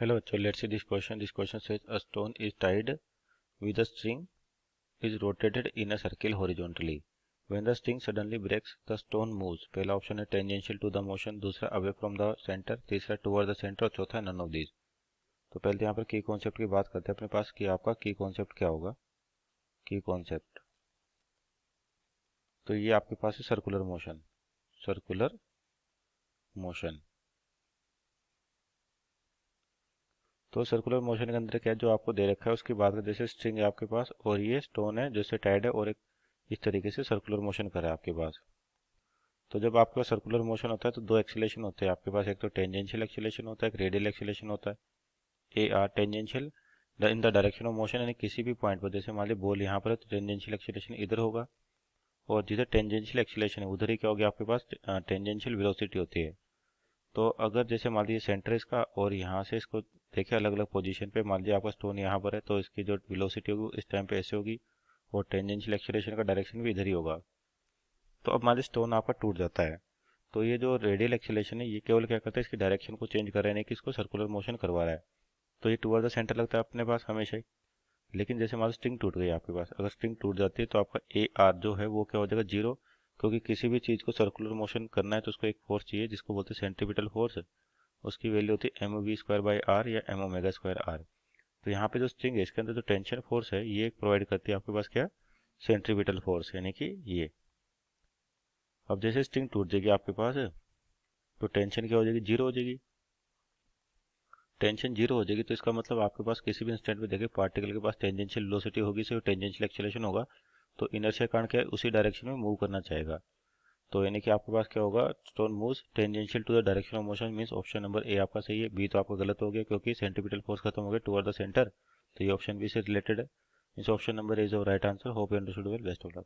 Hello, so let's see this question. This question says a stone is tied with a string is rotated in a circle horizontally. When the string suddenly breaks, the stone moves. पहला option है tangential to the motion, दूसरा away from the centre, तीसरा toward the centre और चौथा none of these. तो पहले यहाँ पर की कॉन्सेप्ट की बात करते हैं अपने पास कि आपका की कॉन्सेप्ट क्या होगा। की कॉन्सेप्ट तो ये आपके पास है सर्कुलर मोशन। सर्कुलर मोशन तो सर्कुलर मोशन के अंदर क्या है, जो आपको दे रखा है उसकी बात करें। जैसे स्ट्रिंग है आपके पास और ये स्टोन है जैसे टाइड है और एक इस तरीके से सर्कुलर मोशन कर रहा है आपके पास। तो जब आपके पास सर्कुलर मोशन होता है तो दो एक्सीलेशन होते हैं आपके पास, एक तो टेंजेंशियल एक्सीलेशन होता है, एक रेडियल एक्सीलेशन होता है। A R tangential in the direction of motion, यानी किसी भी पॉइंट पर, जैसे मान लीजिए बॉल यहाँ पर है तो टेंजेंशियल एक्सीलेशन इधर होगा, और जिधर टेंजेंशियल एक्सीलेशन है उधर ही क्या होगी आपके पास टेंजेंशियल वेलोसिटी होती है। तो अगर जैसे मान लीजिए सेंटर इसका और यहाँ से इसको देखिए अलग अलग पोजीशन पे, मान लीजिए आपका स्टोन यहाँ पर है तो इसकी जो वेलोसिटी होगी इस टाइम पे ऐसे होगी और टेंजेंशियल एक्सीलरेशन का डायरेक्शन भी इधर ही होगा। तो अब मान लीजिए स्टोन आपका टूट जाता है तो ये जो रेडियल एक्सीलरेशन है ये केवल क्या करता है, इसकी डायरेक्शन को चेंज कर रहा है, नहीं कि इसको सर्कुलर मोशन करवा रहा है। तो ये टूवर्ड द सेंटर लगता है अपने पास हमेशा ही। लेकिन जैसे मान लो स्ट्रिंग टूट गई आपके पास, अगर स्ट्रिंग टूट जाती है तो आपका ए आर जो है वो क्या हो जाएगा, जीरो। क्योंकि किसी भी चीज़ को सर्कुलर मोशन करना है तो उसको एक फोर्स चाहिए जिसको बोलते हैं सेंट्रीपिटल फोर्स। उसकी वैल्यू होती है M V square by R या एम ओमेगा स्क्वायर आर। तो यहाँ पे जो स्ट्रिंग है इसके अंदर जो टेंशन फोर्स है ये प्रोवाइड करती है आपके पास क्या, सेंट्रीपिटल फोर्स, यानी कि ये। अब जैसे स्ट्रिंग टूट जाएगी आपके पास तो टेंशन क्या हो जाएगी, जीरो हो जाएगी। टेंशन जीरो हो जाएगी तो इसका मतलब आपके पास किसी भी इंस्टेंट में देखिए पार्टिकल के पास टेंजेंशियल वेलोसिटी होगी, सिर्फ टेंजेंशियल एक्सीलरेशन होगा। तो इनर्शिया कारण क्या है, उसी डायरेक्शन में मूव करना चाहेगा। तो यानी कि आपके पास क्या होगा, stone moves tangential to the direction of motion, means option number A आपका सही है, बी तो आपका गलत हो गया क्योंकि सेंट्रीपिटल फोर्स खत्म हो गया टुवर्ड द सेंटर। तो ये ऑप्शन बी से रिलेटेड है। इस option number A is right answer. Hope you understood well, best of luck.